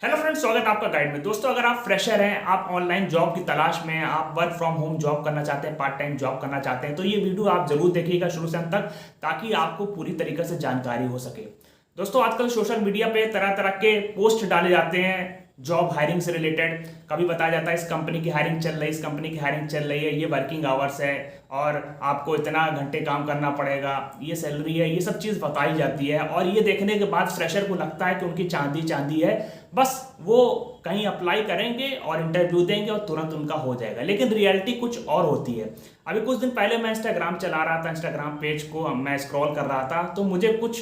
Hello friends, स्वागत है आपका गाइड में। दोस्तों, अगर आप फ्रेशर हैं, आप ऑनलाइन जॉब की तलाश में हैं, आप वर्क फ्रॉम होम जॉब करना चाहते हैं, पार्ट टाइम जॉब करना चाहते हैं, तो ये वीडियो आप जरूर देखिएगा शुरू से अंत तक, ताकि आपको पूरी तरीके से जानकारी हो सके। दोस्तों, आजकल सोशल मीडिया पे तरह तरह के पोस्ट डाले जाते हैं जॉब हायरिंग से रिलेटेड। कभी बताया जाता है इस कंपनी की हायरिंग चल रही है, इस कंपनी की हायरिंग चल रही है, ये वर्किंग आवर्स है और आपको इतना घंटे काम करना पड़ेगा, ये सैलरी है, ये सब चीज़ बताई जाती है। और ये देखने के बाद फ्रेशर को लगता है कि उनकी चांदी चांदी है, बस वो कहीं अप्लाई करेंगे और इंटरव्यू देंगे और तुरंत उनका हो जाएगा। लेकिन रियलिटी कुछ और होती है। अभी कुछ दिन पहले मैं इंस्टाग्राम चला रहा था, इंस्टाग्राम पेज को मैं स्क्रॉल कर रहा था, तो मुझे कुछ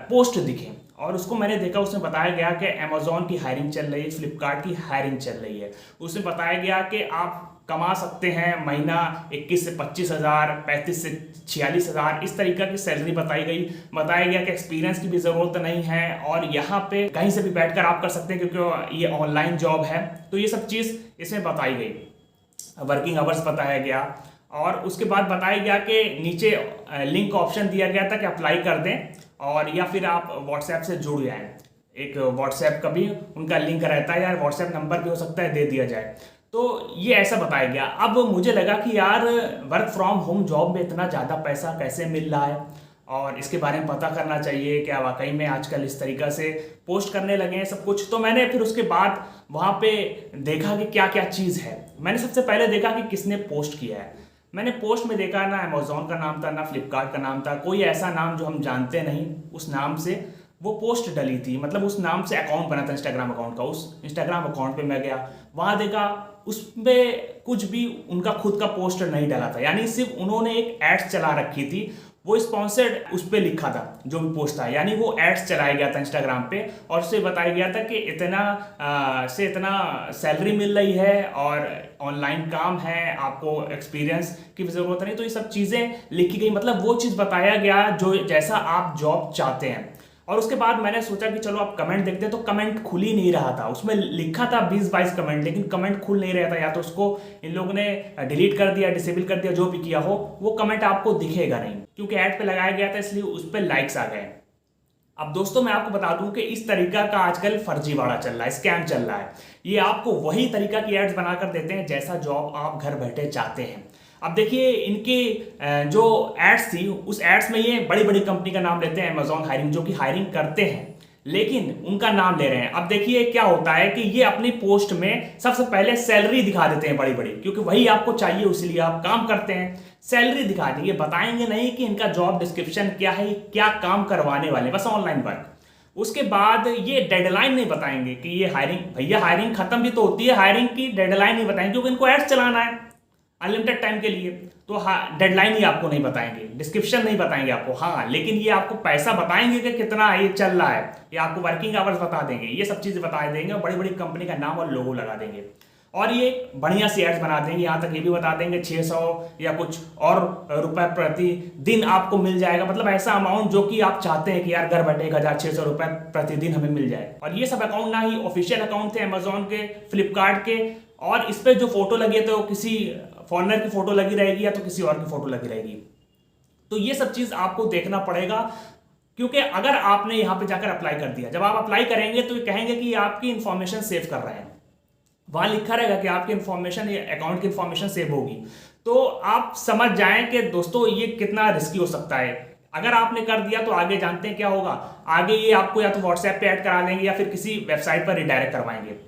पोस्ट दिखे और उसको मैंने देखा। उसमें बताया गया कि अमेजोन की हायरिंग चल रही है, फ्लिपकार्ट की हायरिंग चल रही है। उसमें बताया गया कि आप कमा सकते हैं महीना 21 से 25 हज़ार, 35 से 46 हज़ार, इस तरीके की सैलरी बताई गई। बताया गया कि एक्सपीरियंस की भी ज़रूरत नहीं है और यहाँ पे कहीं से भी बैठकर आप कर सकते हैं, क्योंकि ये ऑनलाइन जॉब है। तो ये सब चीज़ इसमें बताई गई। वर्किंग आवर्स बताया गया और उसके बाद बताया गया कि नीचे लिंक ऑप्शन दिया गया था कि अप्लाई कर दें और या फिर आप व्हाट्सएप से जुड़ जाएं। एक व्हाट्सएप का भी उनका लिंक रहता है, यार व्हाट्सएप नंबर भी हो सकता है दे दिया जाए। तो ये ऐसा बताया गया। अब मुझे लगा कि यार वर्क फ्रॉम होम जॉब में इतना ज़्यादा पैसा कैसे मिल रहा है और इसके बारे में पता करना चाहिए, क्या वाकई में आजकल इस तरीक़ा से पोस्ट करने लगे हैं सब कुछ। तो मैंने फिर उसके बाद वहाँ पे देखा कि क्या क्या चीज़ है। मैंने सबसे पहले देखा कि किसने पोस्ट किया है। मैंने पोस्ट में देखा ना अमेजोन का नाम था, ना फ्लिपकार्ट का नाम था, कोई ऐसा नाम जो हम जानते नहीं, उस नाम से वो पोस्ट डली थी। मतलब उस नाम से अकाउंट बना था इंस्टाग्राम अकाउंट का। उस इंस्टाग्राम अकाउंट पे मैं गया, वहाँ देखा उसमें कुछ भी उनका खुद का पोस्टर नहीं डाला था, यानी सिर्फ उन्होंने एक एड्स चला रखी थी। वो स्पॉन्सर्ड उस पर लिखा था जो भी पोस्ट था, यानी वो एड्स चलाया गया था इंस्टाग्राम पे और उससे बताया गया था कि इतना से इतना सैलरी मिल रही है और ऑनलाइन काम है, आपको एक्सपीरियंस की ज़रूरत नहीं। तो ये सब चीज़ें लिखी गई, मतलब वो चीज़ बताया गया जो जैसा आप जॉब चाहते हैं। और उसके बाद मैंने सोचा कि चलो अब कमेंट देखते हैं, तो कमेंट खुल ही नहीं रहा था। उसमें लिखा था 20-22 कमेंट, लेकिन कमेंट खुल नहीं रहा था। या तो उसको इन लोगों ने डिलीट कर दिया, डिसेबल कर दिया, जो भी किया हो, वो कमेंट आपको दिखेगा नहीं, क्योंकि ऐड पे लगाया गया था, इसलिए उस पर लाइक्स आ गए। अब दोस्तों, मैं आपको बता दूं कि इस तरीका का आजकल फर्जीवाड़ा चल रहा है, स्कैम चल रहा है। ये आपको वही तरीका की एड्स बनाकर देते हैं जैसा जॉब आप घर बैठे चाहते हैं। अब देखिए, इनकी जो एड्स थी, उस एड्स में ये बड़ी बड़ी कंपनी का नाम लेते हैं, अमेजोन हायरिंग, जो कि हायरिंग करते हैं, लेकिन उनका नाम ले रहे हैं। अब देखिए क्या होता है कि ये अपनी पोस्ट में सबसे पहले सैलरी दिखा देते हैं बड़ी बड़ी, क्योंकि वही आपको चाहिए, इसलिए आप काम करते हैं। सैलरी दिखा दी, ये बताएंगे नहीं कि इनका जॉब डिस्क्रिप्शन क्या है, क्या काम करवाने वाले, बस ऑनलाइन वर्क। उसके बाद ये डेडलाइन नहीं बताएंगे कि ये हायरिंग, भैया हायरिंग खत्म भी तो होती है, हायरिंग की डेडलाइन नहीं बताएंगे, क्योंकि इनको एड्स चलाना है अनलिमिटेड टाइम के लिए। तो हाँ, डेडलाइन ही आपको नहीं बताएंगे, डिस्क्रिप्शन नहीं बताएंगे आपको। हाँ, लेकिन ये आपको पैसा बताएंगे कि कितना ये चल रहा है, ये आपको वर्किंग आवर्स बता देंगे, ये सब चीज़ें बता देंगे, बड़ी बड़ी कंपनी का नाम और लोगो लगा देंगे और ये बढ़िया सी एड्स बना देंगे। यहाँ तक ये भी बता देंगे 600 या कुछ और रुपए प्रति दिन आपको मिल जाएगा, मतलब ऐसा अमाउंट जो कि आप चाहते हैं कि यार घर बैठे 1600 रुपए प्रतिदिन हमें मिल जाए। और ये सब अकाउंट ना ही ऑफिशियल अकाउंट थे अमेजोन के, फ्लिपकार्ट के, और इस पर जो फोटो लगी है तो किसी फॉरेनर की फोटो लगी रहेगी या तो किसी और की फोटो लगी रहेगी। तो ये सब चीज आपको देखना पड़ेगा, क्योंकि अगर आपने यहां पे जाकर अप्लाई कर दिया, जब आप अप्लाई करेंगे तो ये कहेंगे कि आपकी इंफॉर्मेशन सेव कर रहे हैं, वहां लिखा रहेगा कि आपकी इंफॉर्मेशन, ये अकाउंट की इंफॉर्मेशन सेव होगी। तो आप समझ जाएं कि दोस्तों ये कितना रिस्की हो सकता है। अगर आपने कर दिया तो आगे जानते हैं क्या होगा। आगे ये आपको या तो व्हाट्सएप पे ऐड करा लेंगे या फिर किसी वेबसाइट पर रिडायरेक्ट करवाएंगे।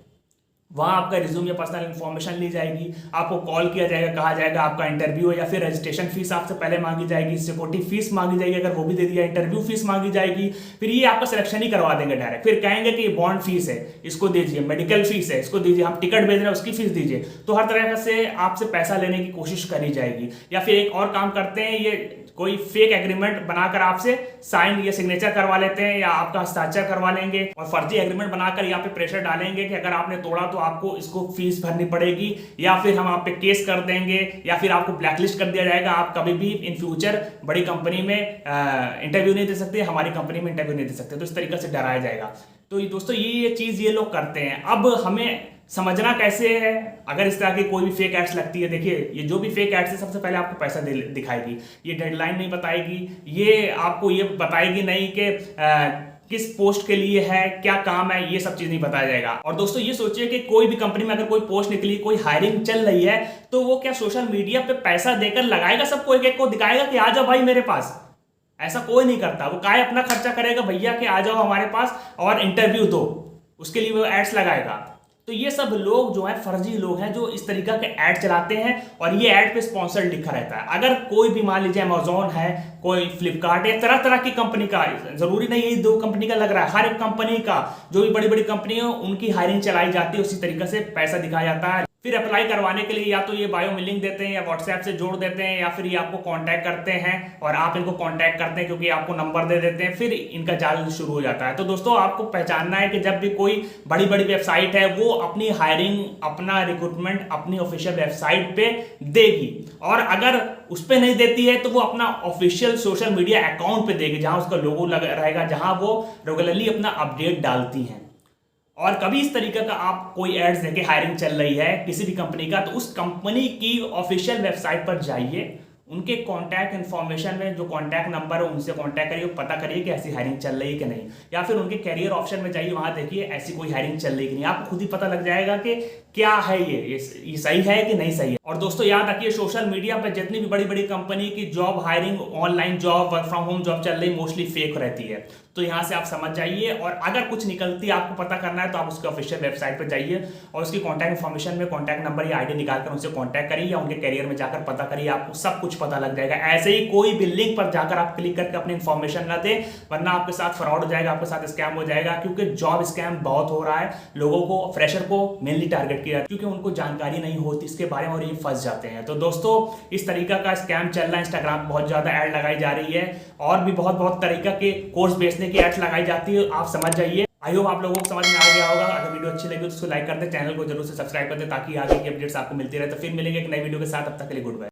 वहाँ आपका रिज्यूम या पर्सनल इन्फॉर्मेशन ली जाएगी, आपको कॉल किया जाएगा, कहा जाएगा आपका इंटरव्यू है, या फिर रजिस्ट्रेशन फीस आपसे पहले मांगी जाएगी, सिक्योरिटी फीस मांगी जाएगी, अगर वो भी दे दिया, इंटरव्यू फीस मांगी जाएगी। फिर ये आपका सिलेक्शन ही करवा देंगे डायरेक्ट। फिर कहेंगे कि बॉन्ड फीस है, इसको दीजिए, मेडिकल फीस है, इसको दीजिए, हम टिकट भेज रहे हैं उसकी फीस दीजिए। तो हर तरह से आपसे पैसा लेने की कोशिश करी जाएगी। या फिर एक और काम करते हैं, ये कोई फेक एग्रीमेंट बनाकर आपसे साइन या सिग्नेचर करवा लेते हैं या आपका हस्ताक्षर करवा लेंगे और फर्जी एग्रीमेंट बनाकर यहाँ पे प्रेशर डालेंगे कि अगर आपने तोड़ा तो आपको इसको फीस भरनी पड़ेगी, या फिर हम आप पे केस कर देंगे, या फिर आपको ब्लैकलिस्ट कर दिया जाएगा। आप कभी भी इन फ्यूचर बड़ी कंपनी में इंटरव्यू नहीं दे सकते, हमारी कंपनी में इंटरव्यू नहीं दे सकते। तो इस तरीके से डराया जाएगा। तो दोस्तों, ये चीज़ ये लोग करते हैं। अब हमें समझना कैसे है अगर इस तरह की कोई भी फेक एड्स लगती है। देखिए, ये जो भी फेक एड्स है सबसे पहले आपको पैसा दिखाएगी, ये डेडलाइन नहीं बताएगी, ये आपको ये बताएगी नहीं कि किस पोस्ट के लिए है, क्या काम है, ये सब चीज नहीं बताया जाएगा। और दोस्तों ये सोचिए कि कोई भी कंपनी में अगर कोई पोस्ट निकली, कोई हायरिंग चल रही है, तो वो क्या सोशल मीडिया पे पैसा देकर लगाएगा, सबको एक एक को दिखाएगा कि आ जाओ भाई मेरे पास? ऐसा कोई नहीं करता। वो काय अपना खर्चा करेगा भैया कि आ जाओ हमारे पास और इंटरव्यू दो, उसके लिए वो एड्स लगाएगा। तो ये सब लोग जो है फर्जी लोग हैं जो इस तरीका के ऐड चलाते हैं और ये ऐड पे स्पॉन्सर्ड लिखा रहता है। अगर कोई भी मान लीजिए अमेजोन है, कोई फ्लिपकार्ट है, तरह तरह की कंपनी का, जरूरी नहीं है दो कंपनी का लग रहा है, हर एक कंपनी का जो भी बड़ी बड़ी कंपनी है उनकी हायरिंग चलाई जाती है, उसी तरीके से पैसा दिखाया जाता है। फिर अप्लाई करवाने के लिए या तो ये बायो में लिंक देते हैं या व्हाट्सएप से जोड़ देते हैं या फिर ये आपको कांटेक्ट करते हैं और आप इनको कांटेक्ट करते हैं क्योंकि आपको नंबर दे देते हैं, फिर इनका जाल शुरू हो जाता है। तो दोस्तों आपको पहचानना है कि जब भी कोई बड़ी बड़ी वेबसाइट है वो अपनी हायरिंग, अपना रिक्रूटमेंट अपनी ऑफिशियल वेबसाइट पे देगी, और अगर उस पर नहीं देती है तो वो अपना ऑफिशियल सोशल मीडिया अकाउंट पे देगी जहां उसका लोगो लगा रहेगा, जहां वो रेगुलरली अपना अपडेट डालती हैं। और कभी इस तरीके का आप कोई एड्स देखे हायरिंग चल रही है किसी भी कंपनी का, तो उस कंपनी की ऑफिशियल वेबसाइट पर जाइए, उनके कॉन्टैक्ट इन्फॉर्मेशन में जो कॉन्टैक्ट नंबर है उनसे कॉन्टैक्ट करिए, पता करिए कि ऐसी हायरिंग चल रही है कि नहीं, या फिर उनके कैरियर ऑप्शन में जाइए, वहां देखिए ऐसी कोई हायरिंग चल रही है कि नहीं, आपको खुद ही पता लग जाएगा कि क्या है ये सही है कि नहीं सही है। और दोस्तों याद रखिए सोशल मीडिया पर जितनी भी बड़ी बड़ी कंपनी की job hiring, online job, work from home job चल रही, मोस्टली फेक रहती है। तो यहां से आप समझ जाइए, और अगर कुछ निकलती है आपको पता करना है तो आप उसके ऑफिशियल वेबसाइट पर जाइए और उसकी कॉन्टैक्ट इन्फॉर्मेशन में कॉन्टैक्ट नंबर या आईडी निकालकर उनसे कॉन्टैक्ट करिए या उनके कैरियर में जाकर पता करिए, आपको सब कुछ पता लग जाएगा। ऐसे ही कोई भी लिंक पर जाकर आप क्लिक करके अपनी इन्फॉर्मेशन ना दें, वरना आपके साथ फ्रॉड हो जाएगा, आपके साथ स्कैम हो जाएगा। क्योंकि जॉब स्कैम बहुत हो रहा है, लोगों को, फ्रेशर को मेनली टारगेट किया, क्योंकि उनको जानकारी नहीं होती इसके बारे में और ये फंस जाते हैं। तो दोस्तों इस तरीका का स्कैम चल रहा है, इंस्टाग्राम पर बहुत ज्यादा ऐड लगाई जा रही है और भी बहुत तरीका के कोर्स बेचने की ऐड लगाई जाती है, आप समझ जाइए। आई होप आप लोगों को समझ में आ गया होगा। अगर वीडियो अच्छी लगी तो उसको लाइक कर दे, चैनल को जरूर से सब्सक्राइब कर दे ताकि आगे की अपडेट्स आपको मिलती रहे। तो फिर मिलेंगे एक नई वीडियो के साथ, तब तक के लिए गुड बाय।